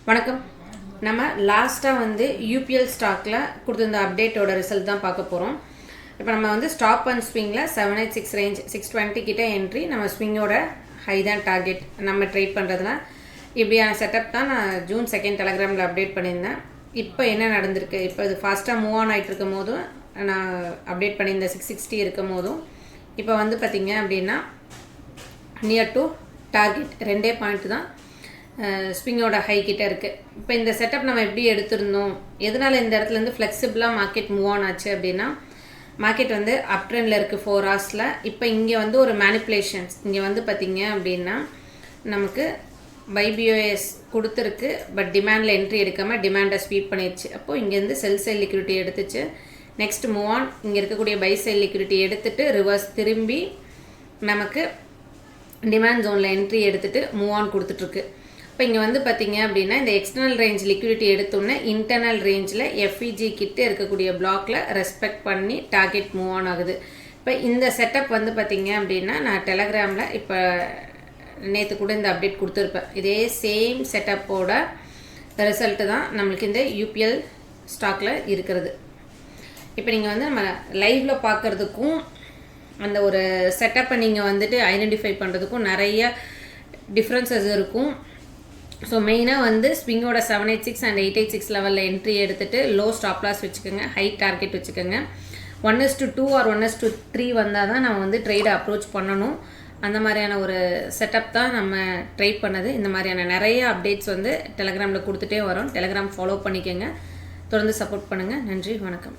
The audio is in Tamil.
வணக்கம். நம்ம லாஸ்ட்டாக வந்து யூபிஎல் ஸ்டாக்கில் கொடுத்துருந்த அப்டேட்டோட ரிசல்ட் தான் பார்க்க போகிறோம். இப்போ நம்ம வந்து ஸ்டாப் அண்ட் ஸ்விங்கில் 786 ரேஞ்ச் 620 கிட்ட என்ட்ரி, நம்ம ஸ்விங்கோட ஹை தான் டார்கெட் நம்ம ட்ரேட் பண்ணுறதுனா இப்படியான செட்டப் தான் நான் ஜூன் 2 டெலகிராமில் அப்டேட் பண்ணியிருந்தேன். இப்போ என்ன நடந்திருக்கு, இப்போ இது ஃபாஸ்ட்டாக மூவ் ஆன் ஆகிட்டு இருக்கும் போதும் நான் அப்டேட் பண்ணியிருந்தேன் 660 இருக்கும் போதும் இப்போ வந்து பார்த்திங்க அப்படின்னா நியர் டு டார்கெட் 2 பாயிண்ட் தான் ஸ்விங்கோட ஹை கிட்ட இருக்குது. இப்போ இந்த செட்டப் நம்ம எப்படி எடுத்திருந்தோம், எதனால் இந்த இடத்துலேருந்து ஃப்ளெக்சிபிளாக மார்க்கெட் மூவ் ஆன் ஆச்சு அப்படின்னா, மார்க்கெட் வந்து அப் ட்ரெண்டில் இருக்குது 4 ஹவர்ஸில். இப்போ இங்கே வந்து ஒரு மேனிப்புலேஷன்ஸ் இங்கே வந்து பார்த்திங்க அப்படின்னா நமக்கு பைபிஓஎஸ் கொடுத்துருக்கு, பட் டிமாண்டில் என்ட்ரி எடுக்காமல் டிமாண்டை ஸ்வீப் பண்ணிடுச்சு. அப்போது இங்கேருந்து செல் சைல் லிக்விடிட்டி எடுத்துச்சு. நெக்ஸ்ட் மூவ் ஆன் இங்கே இருக்கக்கூடிய பை சைல் லிக்விடிட்டி எடுத்துகிட்டு ரிவர்ஸ் திரும்பி நமக்கு டிமாண்ட் ஜோனில் என்ட்ரி எடுத்துகிட்டு மூவ் ஆன் கொடுத்துட்ருக்கு. இப்போ இங்கே வந்து பார்த்திங்க அப்படின்னா இந்த எக்ஸ்டர்னல் ரேஞ்ச் லிக்விடிட்டி எடுத்தோன்னே இன்டர்னல் ரேஞ்சில் எஃப்இஜி கிட்ட இருக்கக்கூடிய பிளாக்ல ரெஸ்பெக்ட் பண்ணி டார்கெட் மூவ் ஆன் ஆகுது. இப்போ இந்த செட்டப் வந்து பார்த்திங்க அப்படின்னா நான் டெலகிராமில் இப்போ நேற்று கூட இந்த அப்டேட் கொடுத்துருப்பேன். இதே சேம் செட்டப்போட ரிசல்ட்டு தான் நம்மளுக்கு இந்த யூபிஎல் ஸ்டாக்கில் இருக்கிறது. இப்போ நீங்கள் வந்து நம்ம லைவில் பார்க்குறதுக்கும் அந்த ஒரு செட்டப்பை நீங்கள் வந்துட்டு ஐடென்டிஃபை பண்ணுறதுக்கும் நிறைய டிஃப்ரென்சஸ் இருக்கும். ஸோ மெயினாக வந்து ஸ்விங்கோட 786 அண்ட் 886 லெவலில் என்ட்ரி எடுத்துகிட்டு லோ ஸ்டாப் லாஸ் வச்சுக்கோங்க, ஹை டார்கெட் வச்சுக்கோங்க. 1:2 ஆர் 1:3 வந்தால் தான் நம்ம வந்து ட்ரேடை அப்ரோச் பண்ணணும். அந்த மாதிரியான ஒரு செட்டப் தான் நம்ம ட்ரேட் பண்ணது. இந்த மாதிரியான நிறைய அப்டேட்ஸ் வந்து டெலகிராமில் கொடுத்துட்டே வரோம். டெலகிராம் ஃபாலோ பண்ணிக்கோங்க, தொடர்ந்து சப்போர்ட் பண்ணுங்கள். நன்றி, வணக்கம்.